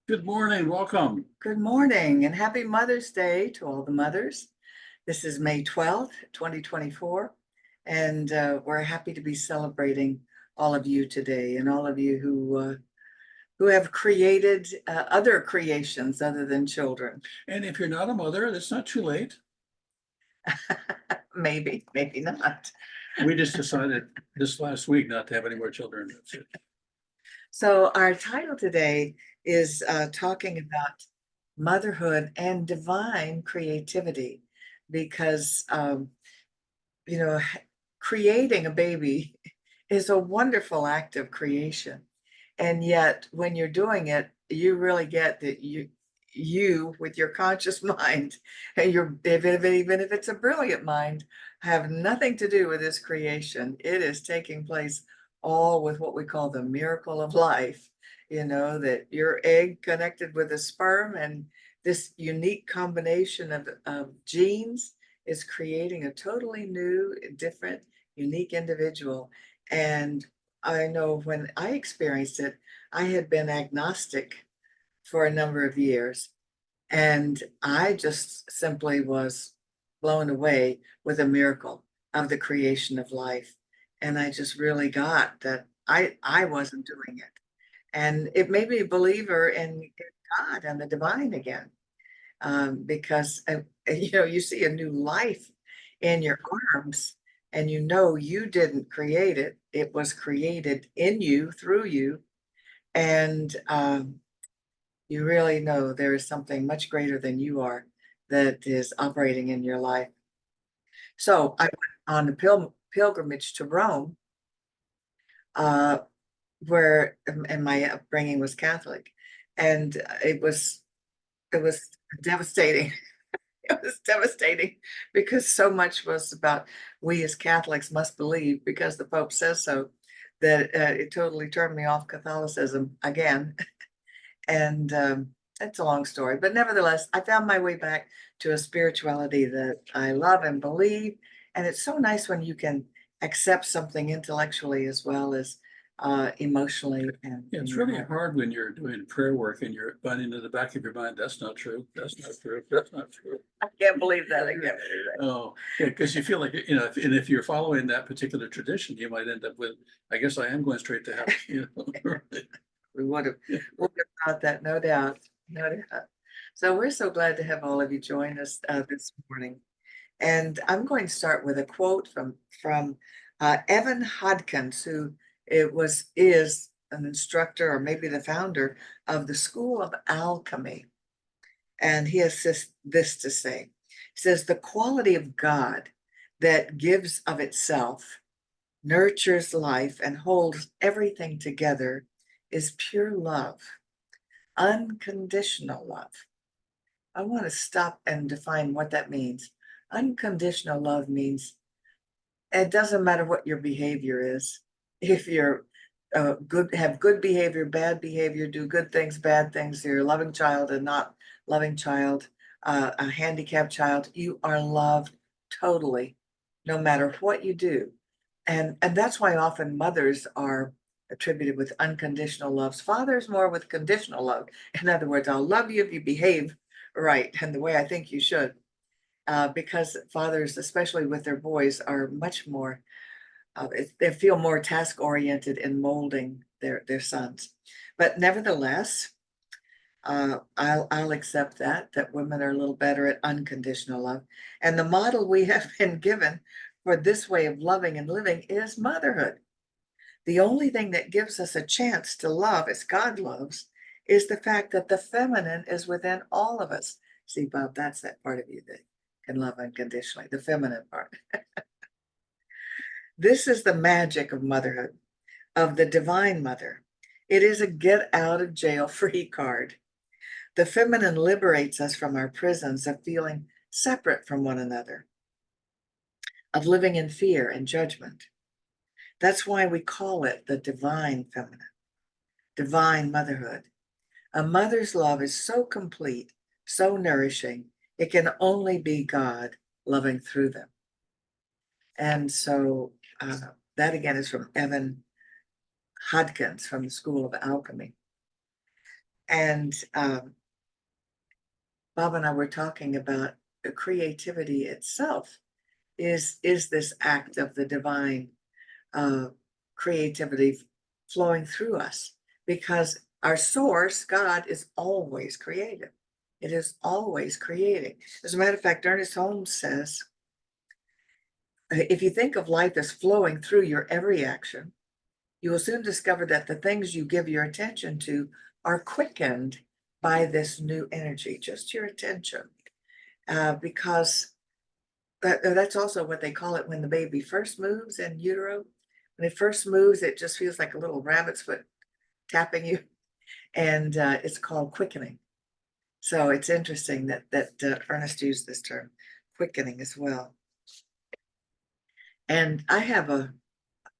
Good morning, welcome. Good morning and happy Mother's Day to all the mothers. This is May 12th, 2024, and we're happy to be celebrating all of you today and all of you who have created other creations other than children. And if you're not a mother, it's not too late. Maybe, maybe not. We just decided this last week not to have any more children. That's it. So our title today is talking about motherhood and divine creativity, because you know, creating a baby is a wonderful act of creation. And yet when you're doing it, you really get that you with your conscious mind and even if it's a brilliant mind, have nothing to do with this creation. It is taking place all with what we call the miracle of life. That your egg connected with a sperm, and this unique combination of genes is creating a totally new, different, unique individual. And I know when I experienced it, I had been agnostic for a number of years, and I just simply was blown away with a miracle of the creation of life. And I just really got that I wasn't doing it. And it made me a believer in God and the divine again, because you see a new life in your arms, and you didn't create it. It was created in you, through you, and you really know there is something much greater than you are that is operating in your life. So I went on a pilgrimage to Rome, uh, and my upbringing was Catholic, and it was devastating. It was devastating because so much was about we as Catholics must believe because the Pope says so, that it totally turned me off Catholicism again. And it's a long story, but nevertheless, I found my way back to a spirituality that I love and believe. And it's so nice when you can accept something intellectually as well as emotionally and Yeah, in it's your really heart. hard when you're doing prayer work and you're finding in the back of your mind, that's not true, that's not true, that's not true. I can't believe that. I can't believe that. Oh, yeah, because you feel like, and if you're following that particular tradition, you might end up with, I guess I am going straight to heaven. We would have, Yeah. would have thought that, no doubt, no doubt. So we're so glad to have all of you join us this morning. And I'm going to start with a quote from Evan Hodkins, who is an instructor or maybe the founder of the School of Alchemy. And he has this to say. He says, the quality of God that gives of itself, nurtures life, and holds everything together is pure love, unconditional love. I want to stop and define what that means. Unconditional love means it doesn't matter what your behavior is. If you're have good behavior, bad behavior, do good things, bad things, you're a loving child and not loving child, a handicapped child, you are loved totally, no matter what you do. And that's why often mothers are attributed with unconditional loves. Fathers more with conditional love. In other words, I'll love you if you behave right and the way I think you should. Because fathers, especially with their boys, are much more, they feel more task oriented in molding their sons. But nevertheless, I'll accept that women are a little better at unconditional love. And the model we have been given for this way of loving and living is motherhood. The only thing that gives us a chance to love as God loves is the fact that the feminine is within all of us. See, Bob, that's that part of you that can love unconditionally, the feminine part. This is the magic of motherhood, of the divine mother. It is a get out of jail free card. The feminine liberates us from our prisons of feeling separate from one another, of living in fear and judgment. That's why we call it the divine feminine, divine motherhood. A mother's love is so complete, so nourishing, it can only be God loving through them. And so that again is from Evan Hodkins from the School of Alchemy. And Bob and I were talking about the creativity itself is this act of the divine uh, creativity flowing through us, because our source, God, is always creative. It is always creating. As a matter of fact, Ernest Holmes says, if you think of life as flowing through your every action, you will soon discover that the things you give your attention to are quickened by this new energy, just your attention. Because that's also what they call it when the baby first moves in utero. When it first moves, it just feels like a little rabbit's foot tapping you, and it's called quickening. So it's interesting that Ernest used this term, quickening, as well. And I have a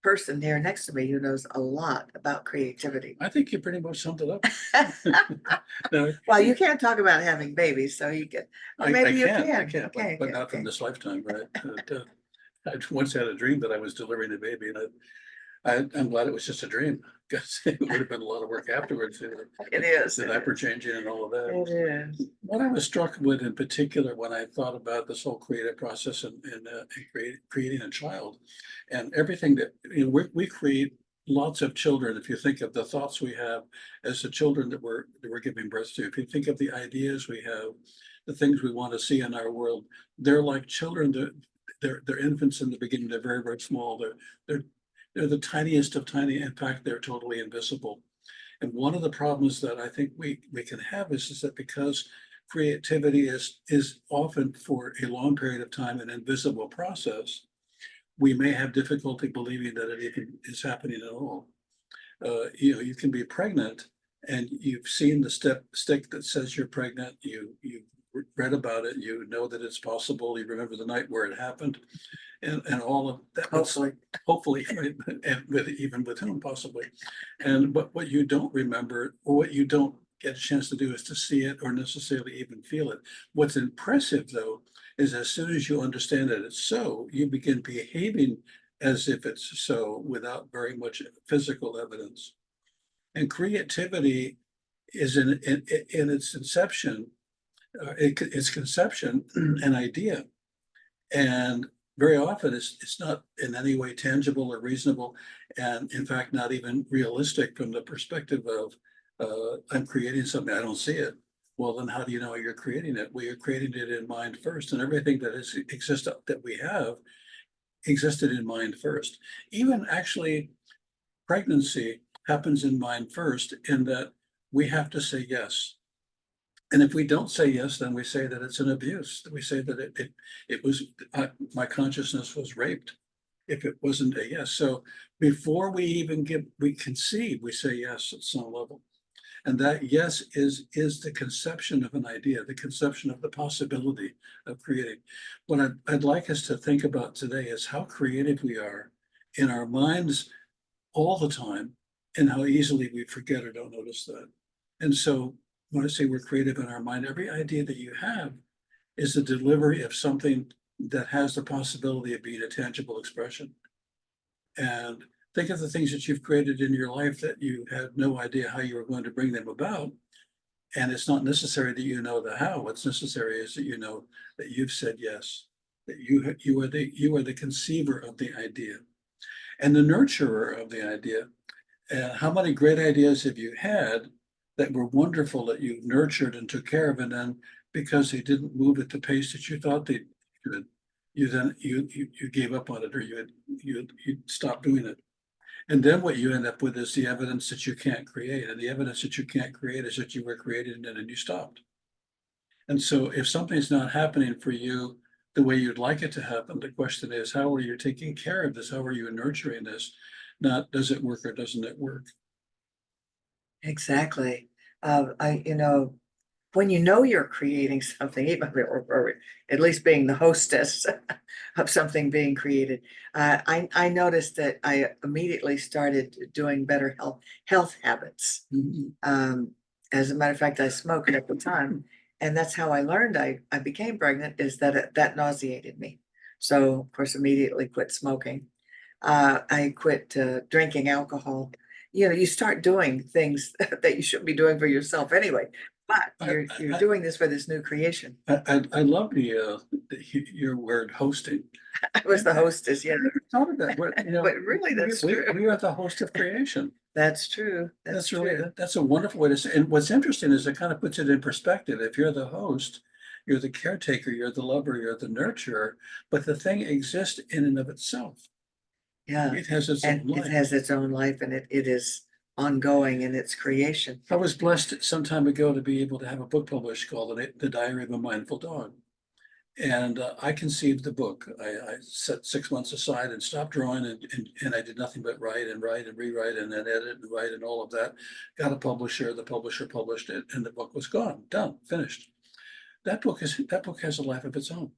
person here next to me who knows a lot about creativity. I think you pretty much summed it up. No, Well, you can't talk about having babies, so you can, or I maybe you can, can. Okay, but not from okay. this lifetime, right? I once had a dream that I was delivering a baby, and I'm glad it was just a dream, because it would have been a lot of work afterwards. It is. The diaper changing and all of that. It is. What I was struck with in particular when I thought about this whole creative process and creating a child, and everything that, we create lots of children. If you think of the thoughts we have as the children that we're giving birth to, if you think of the ideas we have, the things we want to see in our world, they're like children. They're infants in the beginning. They're very, very small. They're the tiniest of tiny. In fact, they're totally invisible. And one of the problems that I think we can have is that because creativity is often for a long period of time an invisible process, we may have difficulty believing that it even is happening at all. You can be pregnant and you've seen the stick that says you're pregnant. You read about it. You know that it's possible. You remember the night where it happened, and all of that. Hopefully, right? And even with whom possibly. And but what you don't remember, or what you don't get a chance to do, is to see it or necessarily even feel it. What's impressive, though, is as soon as you understand that it's so, you begin behaving as if it's so without very much physical evidence. And creativity is in its inception, its conception, an idea. And very often it's not in any way tangible or reasonable, and in fact, not even realistic from the perspective of, I'm creating something, I don't see it. Well, then how do you know you're creating it? Well, you're creating it in mind first, and everything that we have existed in mind first. Even actually, pregnancy happens in mind first, in that we have to say yes. And if we don't say yes, then we say that it's an abuse. We say that it was, my consciousness was raped if it wasn't a yes. So before we conceive, we say yes at some level. And that yes is the conception of an idea, the conception of the possibility of creating. What I'd like us to think about today is how creative we are in our minds all the time, and how easily we forget or don't notice that. And so when I say we're creative in our mind, every idea that you have is the delivery of something that has the possibility of being a tangible expression. And think of the things that you've created in your life that you had no idea how you were going to bring them about. And it's not necessary that you know the how. What's necessary is that you know that you've said yes, that you are the conceiver of the idea and the nurturer of the idea. And how many great ideas have you had that were wonderful, that you nurtured and took care of, and then because they didn't move at the pace that you thought they should, you gave up on it, or you stopped doing it. And then what you end up with is the evidence that you can't create, and the evidence that you can't create is that you were created and then you stopped. And so if something's not happening for you the way you'd like it to happen, the question is, how are you taking care of this? How are you nurturing this? Not does it work or doesn't it work? Exactly. When you know you're creating something, even or at least being the hostess of something being created, I noticed that I immediately started doing better health habits. Mhm. As a matter of fact, I smoked at the time, and that's how I learned I became pregnant, is that nauseated me. So of course, immediately quit smoking. I quit drinking alcohol, you start doing things that you shouldn't be doing for yourself anyway. But I, you're I, doing this for this new creation. I love your word hosting. I was the hostess, I yeah, never thought of that. but really, that's true. We are the host of creation. That's true. That's true. That's a wonderful way to say, and what's interesting is it kind of puts it in perspective. If you're the host, you're the caretaker, you're the lover, you're the nurturer, but the thing exists in and of itself. Yeah. It has its own And it life. has its own life and it is ongoing in its creation. I was blessed some time ago to be able to have a book published called The Diary of a Mindful Dog. And I conceived the book. I set 6 months aside and stopped drawing, and I did nothing but write and write and rewrite and then edit and write and all of that. Got a publisher, the publisher published it, and the book was gone, done, finished. That book has a life of its own.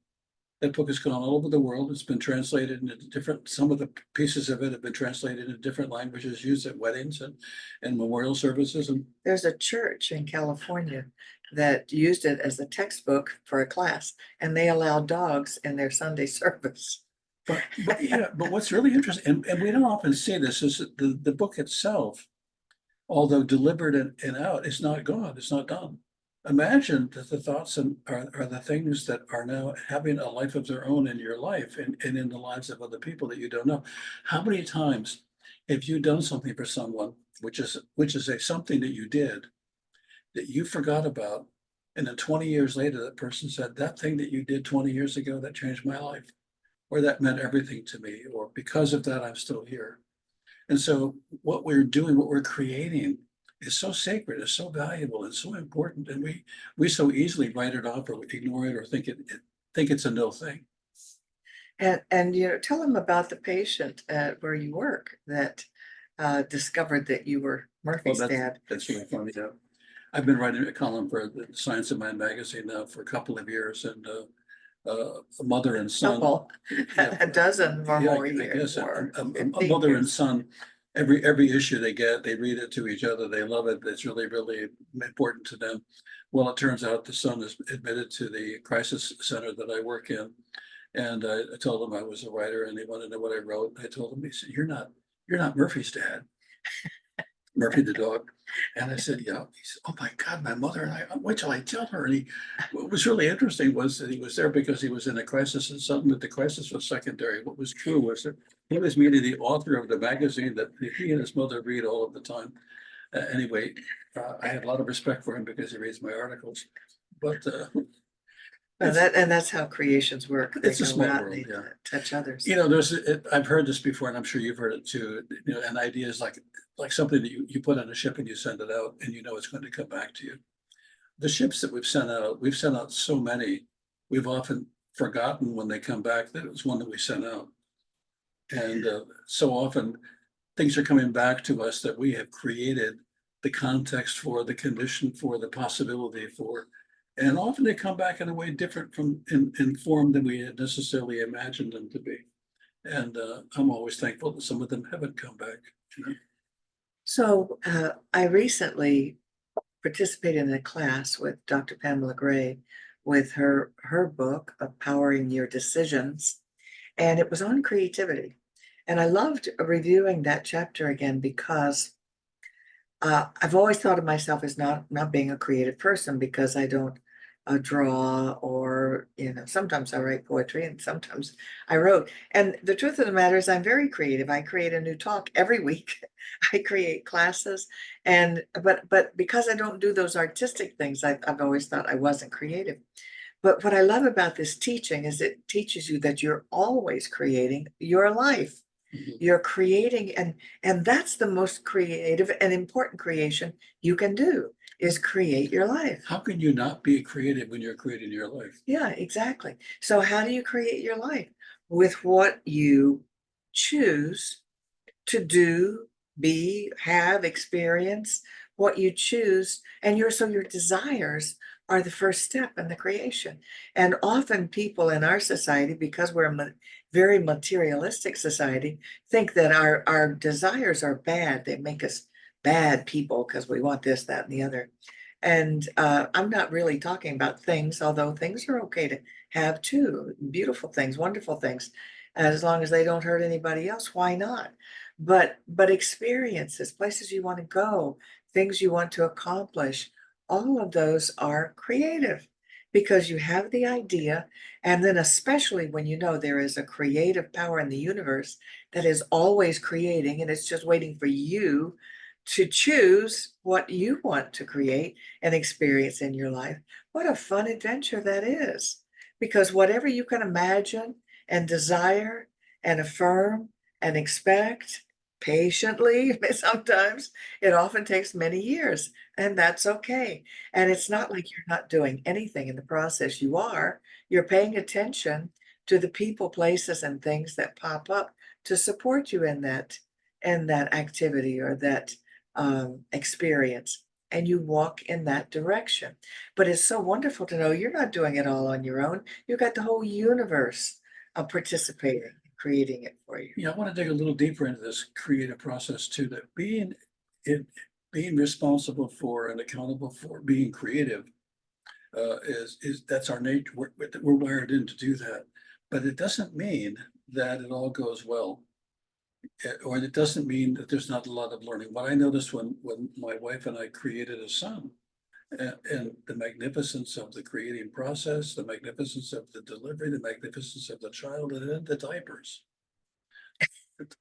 That book has gone all over the world. It's been translated into different, some of the pieces of it have been translated into different languages, used at weddings and memorial services. And There's a church in California that used it as a textbook for a class, and they allowed dogs in their Sunday service. but what's really interesting, and we don't often see this, is that the book itself, although delivered and out, is not gone, it's not done. Imagine that the thoughts are the things that are now having a life of their own in your life and in the lives of other people that you don't know. How many times have you done something for someone, which is something that you did that you forgot about, and then 20 years later, that person said, that thing that you did 20 years ago, that changed my life, or that meant everything to me, or because of that, I'm still here. And so what we're doing, what we're creating is so sacred, is so valuable, and so important. And we so easily write it off or ignore it or think it's a no thing. And tell them about the patient where you work that discovered that you were Well, Murphy's dad. that's really funny. I've been writing a column for the Science of Mind magazine now for a couple of years, and a mother and son. Couple, Yeah, a dozen or yeah, more I years, guess more. a 15 mother and years. son, every issue they get, they read it to each other, they love it, it's really, really important to them. Well, it turns out the son is admitted to the crisis center that I work in. And I told him I was a writer and he wanted to know what I wrote. I told him, he said, you're not Murphy's dad, Murphy the dog. And I said, yeah. He said, oh my God, my mother and I, wait till I tell her. And what was really interesting was that he was there because he was in a crisis and something that the crisis was secondary. What was true was that he was meeting the author of the magazine that he and his mother read all of the time. Anyway, I have a lot of respect for him because he reads my articles, but And that's how creations work. They it's a go small out world, and they yeah. touch others. I've heard this before, and I'm sure you've heard it too. An idea is like something that you put on a ship and you send it out, and you know it's going to come back to you. The ships that we've sent out so many, we've often forgotten when they come back that it was one that we sent out. And so often things are coming back to us that we have created the context for, the condition for, the possibility for. And often they come back in a way different in form than we had necessarily imagined them to be. And I'm always thankful that some of them haven't come back. You know? So I recently participated in a class with Dr. Pamela Gray with her book of Powering Your Decisions, and it was on creativity. And I loved reviewing that chapter again because I've always thought of myself as not being a creative person because I don't draw, or sometimes I write poetry and sometimes I wrote. And the truth of the matter is I'm very creative. I create a new talk every week. I create classes, and but because I don't do those artistic things, I've always thought I wasn't creative. But what I love about this teaching is it teaches you that you're always creating your life. Mhm. You're creating, and that's the most creative and important creation you can do, is create your life. How can you not be creative when you're creating your life? Yeah, exactly. So how do you create your life? With what you choose to do, be, have, experience, what you choose, and your desires are the first step in the creation. And often people in our society, because we're a very materialistic society, think that our desires are bad. They make us bad people because we want this, that, and the other. And I'm not really talking about things, although things are okay to have too, beautiful things, wonderful things, as long as they don't hurt anybody else, why not? but experiences, places you want to go, things you want to accomplish, all of those are creative because you have the idea. And then, especially when you know there is a creative power in the universe that is always creating and it's just waiting for you to choose what you want to create and experience in your life. What a fun adventure that is. Because whatever you can imagine and desire and affirm and expect patiently, sometimes it often takes many years, and that's okay. And it's not like you're not doing anything in the process. You are. You're paying attention to the people, places, and things that pop up to support you in that activity or that experience. And you walk in that direction. But it's so wonderful to know you're not doing it all on your own. You've got the whole universe participating, creating it for you. Yeah, I want to dig a little deeper into this creative process too, that it, being responsible for and accountable for being creative is that's our nature. We're wired in to do that, but it doesn't mean that it all goes well, or it doesn't mean that there's not a lot of learning. What I noticed when my wife and I created a son, and the magnificence of the creating process, the magnificence of the delivery, the magnificence of the child, and then the diapers.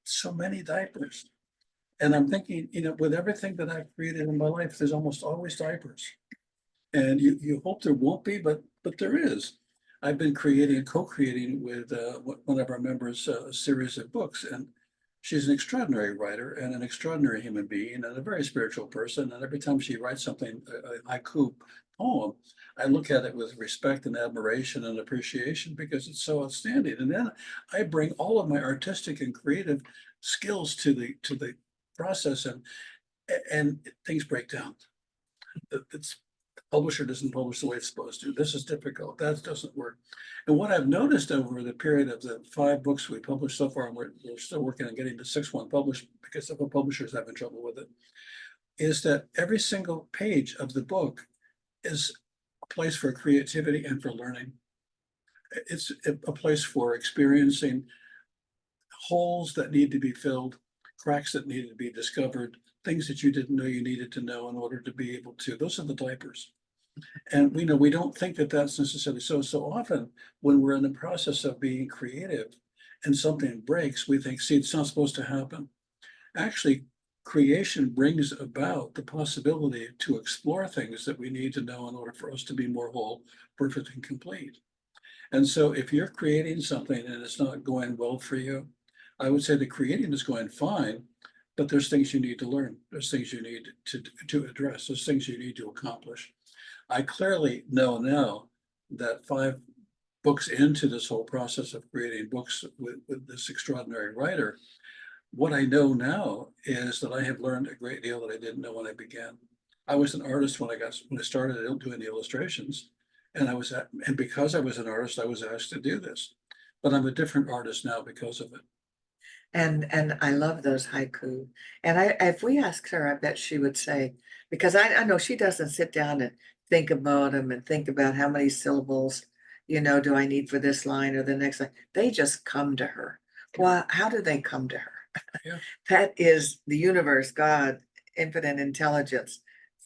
So many diapers. And I'm thinking, with everything that I've created in my life, there's almost always diapers. And you hope there won't be, but there is. I've been co-creating with one of our members a series of books, and she's an extraordinary writer and an extraordinary human being and a very spiritual person. And every time she writes something, a haiku poem, I look at it with respect and admiration and appreciation because it's so outstanding. And then I bring all of my artistic and creative skills to the process, and things break down. It's publisher doesn't publish the way it's supposed to. This is difficult. That doesn't work. And what I've noticed over the period of the 5 books we published so far, and we're still working on getting the 6th one published because some publishers having trouble with it, is that every single page of the book is a place for creativity and for learning. It's a place for experiencing holes that need to be filled, cracks that need to be discovered, things that you didn't know you needed to know in order to be able to. Those are the diapers. And we know we don't think that that's necessarily so. So often when we're in the process of being creative and something breaks, we think, see, it's not supposed to happen. Actually, creation brings about the possibility to explore things that we need to know in order for us to be more whole, perfect, and complete. And so if you're creating something and it's not going well for you, I would say the creating is going fine, but there's things you need to learn. There's things you need to address. There's things you need to accomplish. I clearly know now that 5 books into this whole process of creating books with this extraordinary writer, what I know now is that I have learned a great deal that I didn't know when I began. I was an artist when I started doing the illustrations, and because I was an artist, I was asked to do this. But I'm a different artist now because of it. And I love those haiku. And if we asked her, I bet she would say, because I know she doesn't sit down and think about them and think about how many syllables, do I need for this line or the next line. They just come to her. Well, how do they come to her? Yeah. That is the universe, God, infinite intelligence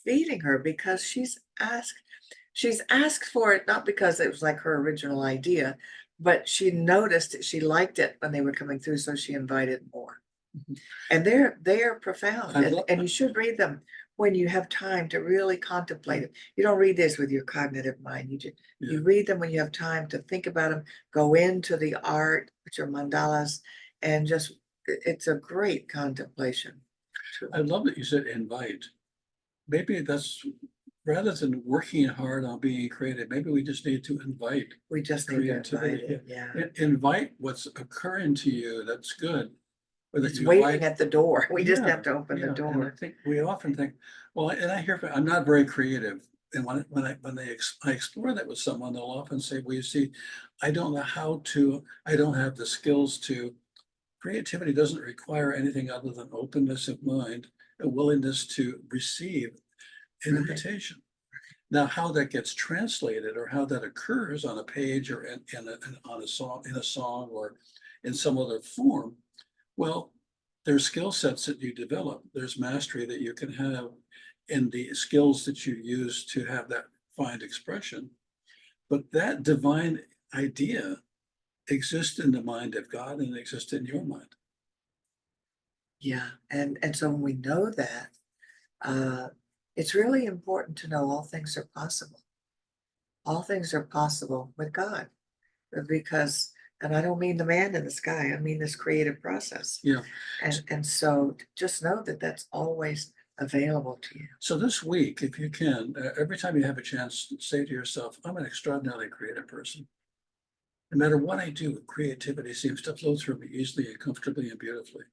feeding her because she's asked for it, not because it was like her original idea, but she noticed it, she liked it when they were coming through, so she invited more. Mhm. And they're profound, I and love you should read them when you have time to really contemplate it. You don't read this with your cognitive mind, Yeah. you read them when you have time to think about them, go into the art, which are mandalas, and just it's a great contemplation tool. I love that you said invite. Maybe that's rather than working hard on being creative, maybe we just need to invite We just need to invite creativity. it, yeah. Invite what's occurring to you that's good, or that It's you waiting like. at the door. We just Yeah, have to open the yeah. And I door. think we often think, well, and I hear, I'm not very creative. And I explore that with someone, they'll often say, well, you see, I don't know how to, I don't have the skills to. Creativity doesn't require anything other than openness of mind, a willingness to receive an Right. invitation. Now, how that gets translated or how that occurs on a page or on a song, in a song or in some other form, well, there's skill sets that you develop. There's mastery that you can have in the skills that you use to have that find expression. But that divine idea exists in the mind of God and exists in your mind. Yeah, and so when we know that, uh, it's really important to know all things are possible. All things are possible with God, because, and I don't mean the man in the sky, I mean this creative process. Yeah. And so just know that that's always available to you. So this week, if you can, every time you have a chance, say to yourself, I'm an extraordinarily creative person. No matter what I do, creativity seems to flow through me easily and comfortably and beautifully.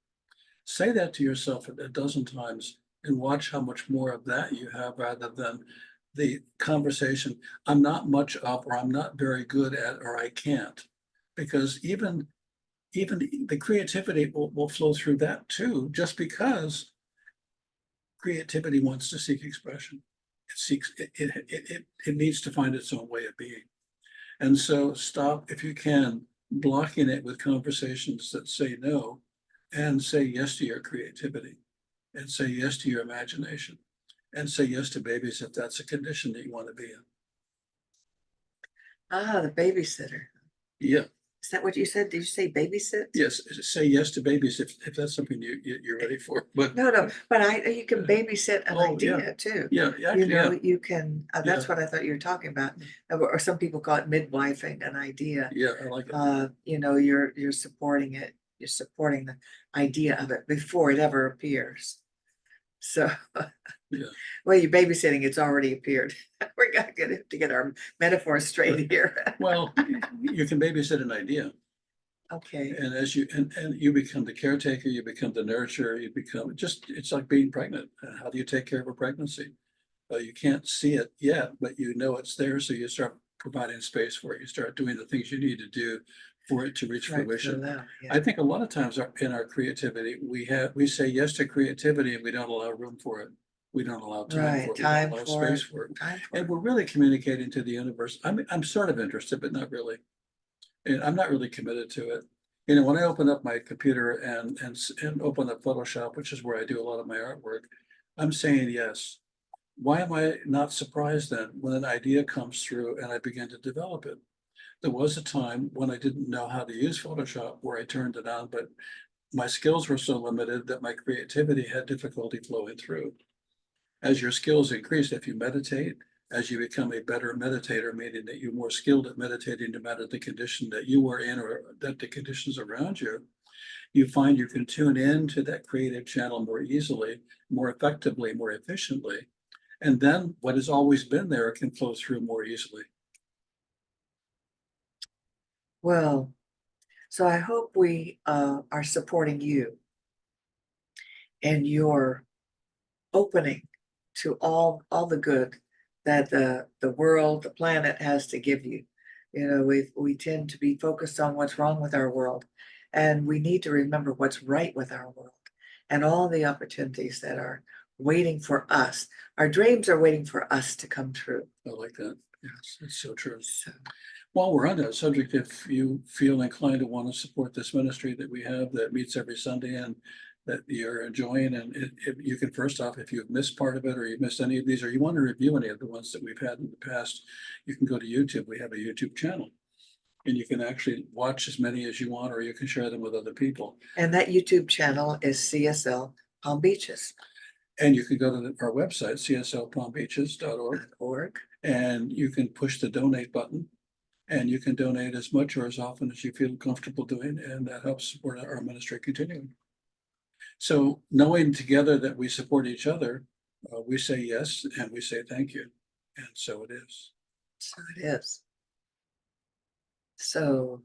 Say that to yourself a dozen times and watch how much more of that you have rather than the conversation, I'm not much of, or I'm not very good at, or I can't. Because even the creativity will flow through that too, just because creativity wants to seek expression. It seeks, it needs to find its own way of being. And so stop, if you can, blocking it with conversations that say no and say yes to your creativity and say yes to your imagination and say yes to babies if that's a condition that you want to be in. Ah, the babysitter. Yeah, Is that what you said? Did you say babysit? yes, say yes to babies if that's something you're ready for. But No, but you can babysit an oh yeah, idea too. yeah, You actually, yeah, know, you can, yeah, that's what I thought you were talking about. Or some people call it midwifing an idea. yeah, I like it. You know, you're supporting it, you're supporting the idea of it before it ever appears. So, Yeah. well, you're babysitting, it's already appeared. We're gonna get our metaphors straight here. Well, you can babysit an idea. Okay, And as you and you become the caretaker, you become the nurturer, you become just it's like being pregnant. How do you take care of a pregnancy? You can't see it yet, but you know it's there, so you start providing space for it. You start doing the things you need to do for it to reach right, fruition. yeah. I think a lot of times in our creativity, we say yes to creativity and we don't allow room for it. We don't allow time Right, for it. We don't time allow for space it, for it. time for And it. we're really communicating to the universe. I'm sort of interested, but not really. And I'm not really committed to it. You know, when I open up my computer and open up Photoshop, which is where I do a lot of my artwork, I'm saying yes. Why am I not surprised then when an idea comes through and I begin to develop it? There was a time when I didn't know how to use Photoshop where I turned it on, but my skills were so limited that my creativity had difficulty flowing through. As your skills increase, if you meditate, as you become a better meditator, meaning that you're more skilled at meditating no matter the condition that you are in or that the conditions around you, you find you can tune in to that creative channel more easily, more effectively, more efficiently. And then what has always been there can flow through more easily. Well, so I hope we are supporting you and your opening to all the good that the world, the planet has to give you. You know, we tend to be focused on what's wrong with our world, and we need to remember what's right with our world and all the opportunities that are waiting for us. Our dreams are waiting for us to come true. I like that. Yes, it's so true. So, While we're on that subject, if you feel inclined to want to support this ministry that we have that meets every Sunday and that you're enjoying, and if you can, first off, if you've missed part of it or you've missed any of these, or you want to review any of the ones that we've had in the past, you can go to YouTube. We have a YouTube channel and you can actually watch as many as you want, or you can share them with other people. and that YouTube channel is CSL Palm Beaches. And you can go to our website, cslpalmbeaches.org, Org. and you can push the donate button. And you can donate as much or as often as you feel comfortable doing, and that helps support our ministry continuing. So knowing together that we support each other, we say yes and we say thank you. And so it is. So it is. So